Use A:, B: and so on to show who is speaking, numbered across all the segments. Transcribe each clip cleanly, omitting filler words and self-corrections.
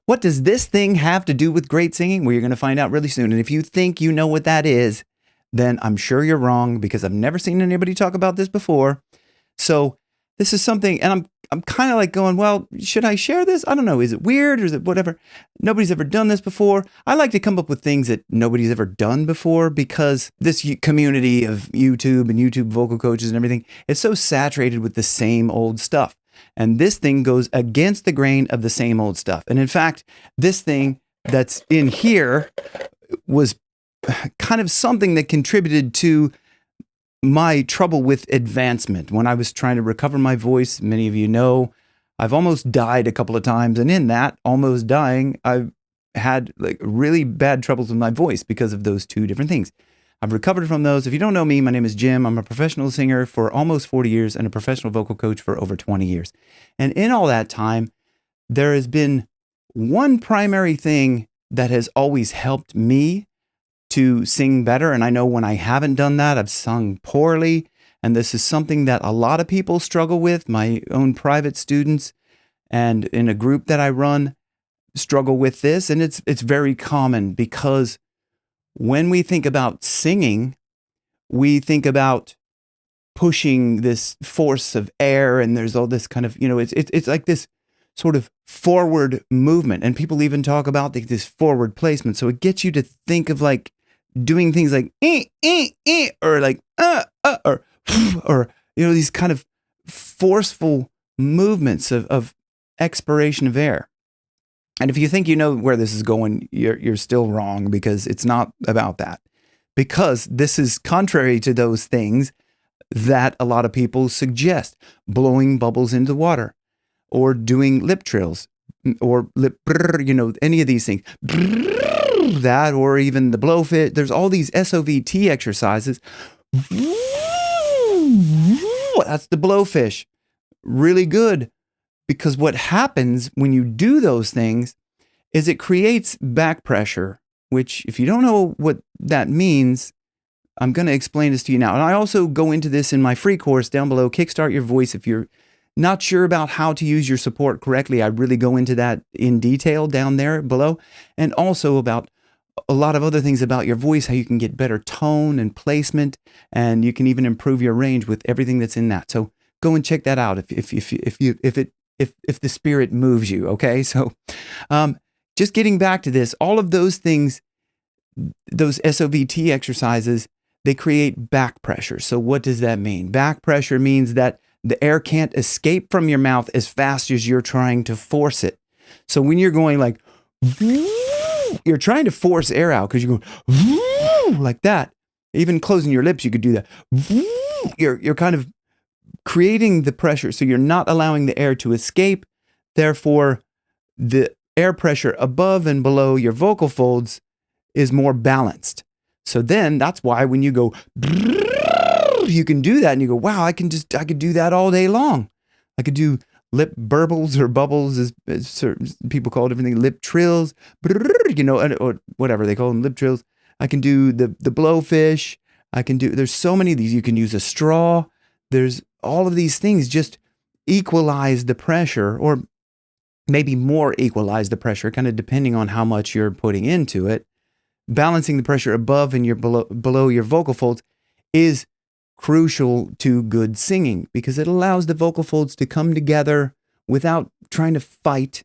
A: What does this thing have to do with great singing? Well, you're going to find out really soon. And if you think you know what that is, then I'm sure you're wrong because I've never seen anybody talk about this before. So this is something, and I'm kind of like going, well, should I share this? I don't know. Is it weird or is it whatever? Nobody's ever done this before. I like to come up with things that nobody's ever done before because this community of YouTube and YouTube vocal coaches and everything, it's so saturated with the same old stuff. And this thing goes against the grain of the same old stuff. And in fact, this thing that's in here was kind of something that contributed to my trouble with advancement. When I was trying to recover my voice, many of you know, I've almost died a couple of times. And in that almost dying, I've had like really bad troubles with my voice because of those two different things. I've recovered from those. If you don't know me, my name is Jim. I'm a professional singer for almost 40 years and a professional vocal coach for over 20 years. And in all that time, there has been one primary thing that has always helped me to sing better. And I know when I haven't done that, I've sung poorly. And this is something that a lot of people struggle with. My own private students and in a group that I run struggle with this. And it's very common because when we think about singing, we think about pushing this force of air and there's all this kind of, it's like this sort of forward movement. And people even talk about this forward placement. So it gets you to think of like doing things like or like or these kind of forceful movements of expiration of air. And if you think you know where this is going, you're still wrong because it's not about that. Because this is contrary to those things that a lot of people suggest, blowing bubbles into water or doing lip trills or lip, any of these things. That or even the blowfish. There's all these SOVT exercises. That's the blowfish. Really good. Because what happens when you do those things is it creates back pressure, which if you don't know what that means, I'm going to explain this to you now. And I also go into this in my free course down below, Kickstart Your Voice. If you're not sure about how to use your support correctly, I really go into that in detail down there below. And also about a lot of other things about your voice, how you can get better tone and placement, and you can even improve your range with everything that's in that. So go and check that out if the spirit moves you. Okay, so just getting back to this, all of those things, those SOVT exercises, they create back pressure. So what does that mean? Back pressure means that the air can't escape from your mouth as fast as you're trying to force it. So when you're going like, you're trying to force air out because you're going like that. Even closing your lips, you could do that. You're kind of creating the pressure. So you're not allowing the air to escape. Therefore, the air pressure above and below your vocal folds is more balanced. So then that's why when you go, you can do that and you go, wow, I could do that all day long. I could do lip burbles or bubbles, as certain people call it, everything, lip trills, or whatever they call them, lip trills. I can do the blowfish. There's so many of these. You can use a straw. There's all of these things just equalize the pressure, or maybe more equalize the pressure, kind of depending on how much you're putting into it. Balancing the pressure above and below your vocal folds is crucial to good singing because it allows the vocal folds to come together without trying to fight.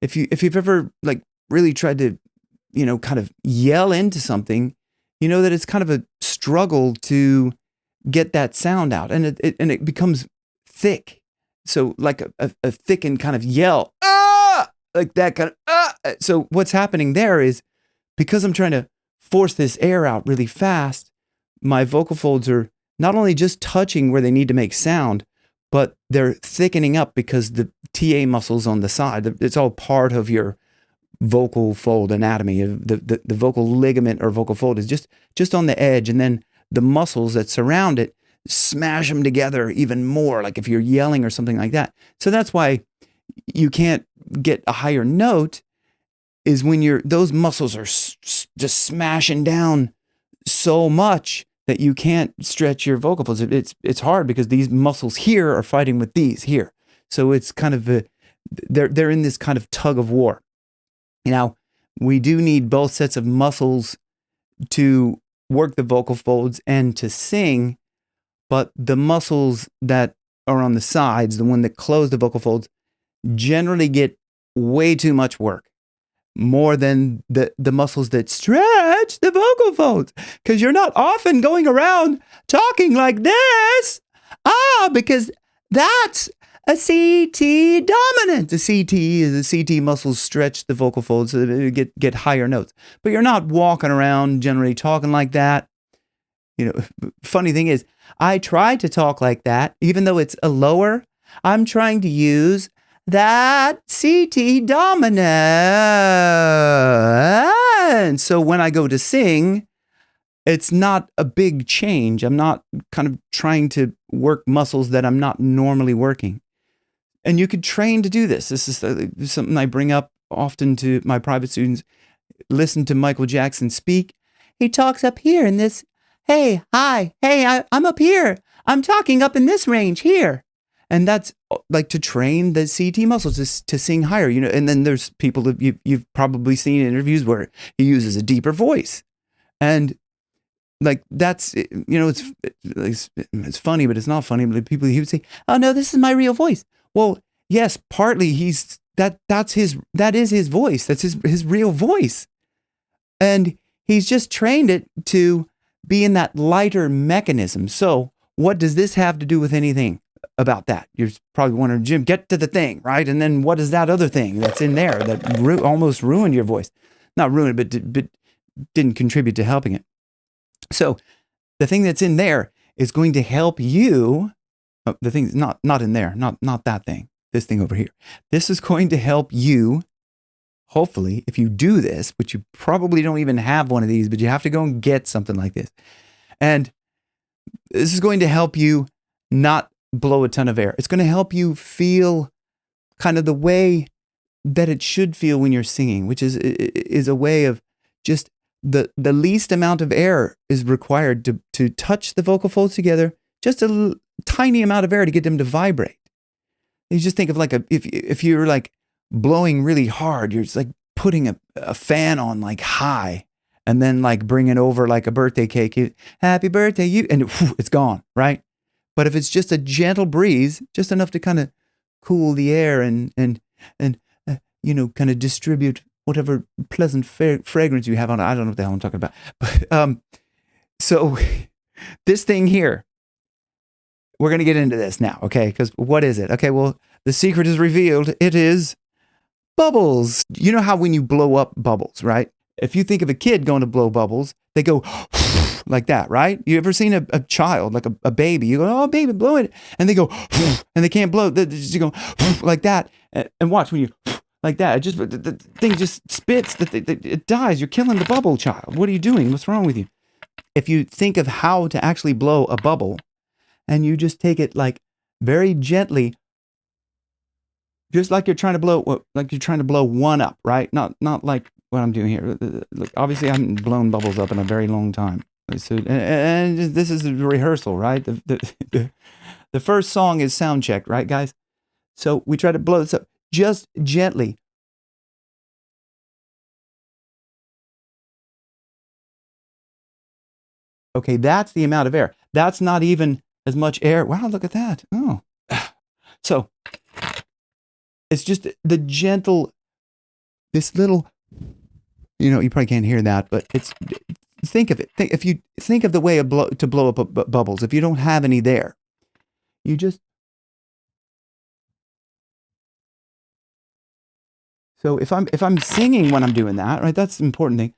A: If you've ever like really tried to, kind of yell into something, you know that it's kind of a struggle to get that sound out, and it becomes thick. So like a thickened kind of yell, like that kind of. So what's happening there is because I'm trying to force this air out really fast, my vocal folds are not only just touching where they need to make sound, but they're thickening up because the TA muscles on the side, it's all part of your vocal fold anatomy. The vocal ligament or vocal fold is just on the edge, and then the muscles that surround it smash them together even more, like if you're yelling or something like that. So that's why you can't get a higher note, is when those muscles are just smashing down so much that you can't stretch your vocal folds. It's hard because these muscles here are fighting with these here. So it's kind of they're in this kind of tug of war. Now, we do need both sets of muscles to work the vocal folds and to sing, but the muscles that are on the sides, the one that close the vocal folds, generally get way too much work, more than the muscles that stretch the vocal folds, because you're not often going around talking like this. Because that's a CT dominant. The CT muscles stretch the vocal folds so that you get higher notes. But you're not walking around generally talking like that. Funny thing is, I try to talk like that, even though it's a lower. I'm trying to use that CT dominant. So when I go to sing, it's not a big change. I'm not kind of trying to work muscles that I'm not normally working. And you could train to do this. This is something I bring up often to my private students. Listen to Michael Jackson speak. He talks up here in this, hey, hi, hey, I'm up here. I'm talking up in this range here. And that's like to train the CT muscles to sing higher, and then there's people that you've probably seen in interviews where he uses a deeper voice. And like that's, it's funny, but it's not funny. But people, he would say, oh no, this is my real voice. Well, yes, partly that is his voice. That's his real voice. And he's just trained it to be in that lighter mechanism. So what does this have to do with anything about that? You're probably wondering, Jim, get to the thing, right? And then what is that other thing that's in there that almost ruined your voice? Not ruined it, but didn't contribute to helping it. So the thing that's in there is going to help you. The thing's not in there, not that thing, this thing over here. This is going to help you, hopefully, if you do this, but you probably don't even have one of these, but you have to go and get something like this. And this is going to help you not blow a ton of air. It's going to help you feel kind of the way that it should feel when you're singing, which is a way of just the least amount of air is required to touch the vocal folds together, just a tiny amount of air to get them to vibrate. You just think of like if you're like blowing really hard, you're just like putting a fan on like high and then like bring it over like a birthday cake. Happy birthday, you, and it's gone, right? But if it's just a gentle breeze, just enough to kind of cool the air and kind of distribute whatever pleasant fragrance you have on it. I don't know what the hell I'm talking about. But so this thing here, we're going to get into this now, okay? Because what is it? Okay, well, the secret is revealed. It is bubbles. You know how when you blow up bubbles, right? If you think of a kid going to blow bubbles, they go like that, right? You ever seen a child, like a baby? You go, oh, baby, blow it. And they go, and they can't blow. They just go like that. And watch when you like that. The thing just spits. It dies. You're killing the bubble, child. What are you doing? What's wrong with you? If you think of how to actually blow a bubble, and you just take it like very gently, just like you're trying to blow one up, right? Not like what I'm doing here. Look, obviously I haven't blown bubbles up in a very long time. So, and this is a rehearsal, right? The first song is sound checked, right, guys? So we try to blow this up just gently. Okay, that's the amount of air. That's not even as much air. Wow, look at that. Oh. So it's just the gentle, this little, you probably can't hear that, but think of it. If you think of the way to blow up bubbles, if you don't have any there, you just, so if I'm singing when I'm doing that, right, that's the important thing.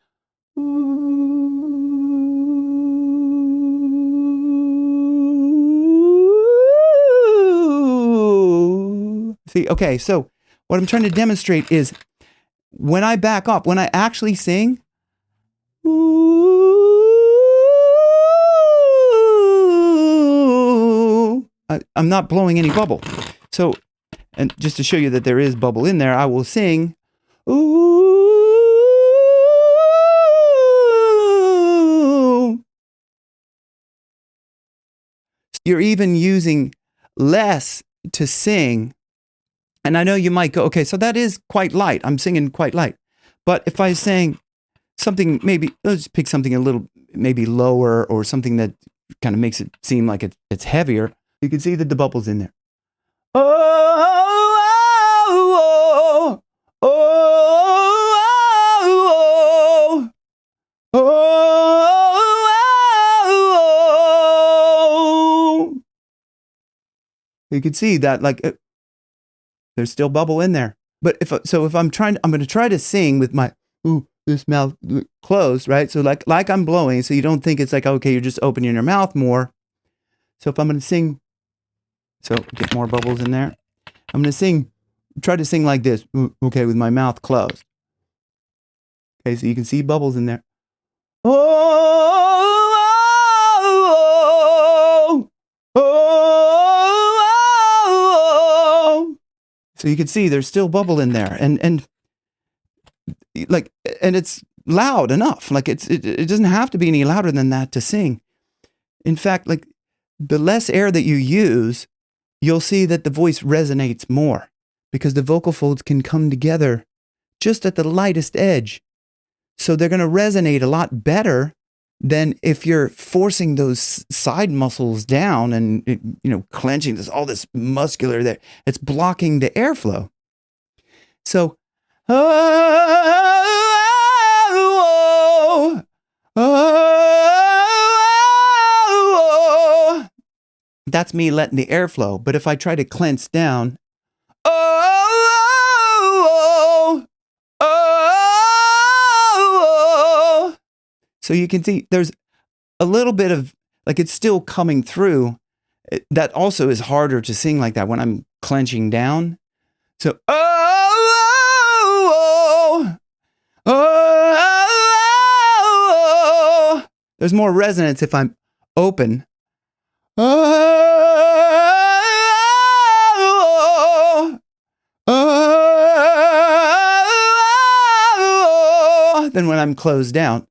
A: See, okay, so what I'm trying to demonstrate is when I back off, when I actually sing, I'm not blowing any bubble. So, and just to show you that there is bubble in there, I will sing, You're even using less to sing. And I know you might go, okay, so that is quite light. I'm singing quite light. But if I sang something, maybe let's pick something a little maybe lower or something that kind of makes it seem like it's heavier, you can see that the bubble's in there. Oh, oh, oh, oh, oh, oh. You can see that like there's still bubble in there. But if I'm going to try to sing with my this mouth closed, right? So like I'm blowing, so you don't think it's like okay, you're just opening your mouth more. So if I'm going to sing, so get more bubbles in there. I'm going to try to sing like this, okay, with my mouth closed. Okay, so you can see bubbles in there. Oh, oh, oh, oh. So you can see there's still bubble in there, and it's loud enough. Like it doesn't have to be any louder than that to sing. In fact, like the less air that you use, you'll see that the voice resonates more because the vocal folds can come together just at the lightest edge. So they're going to resonate a lot better than if you're forcing those side muscles down and, clenching all this muscular that it's blocking the airflow. So, that's me letting the air flow. But if I try to clench down, so you can see there's a little bit of, like it's still coming through. That also is harder to sing like that when I'm clenching down. So, there's more resonance if I'm open. Than when I'm closed down.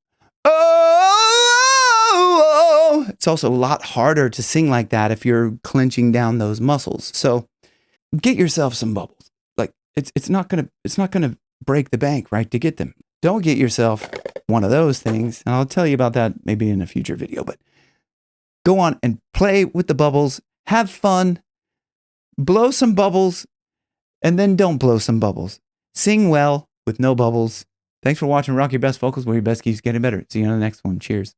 A: It's also a lot harder to sing like that if you're clenching down those muscles. So get yourself some bubbles. Like it's not gonna break the bank, right? To get them. Don't get yourself one of those things. And I'll tell you about that maybe in a future video, but go on and play with the bubbles, have fun, blow some bubbles, and then don't blow some bubbles. Sing well with no bubbles. Thanks for watching Rock Your Best Vocals, where your best keeps getting better. See you on the next one. Cheers.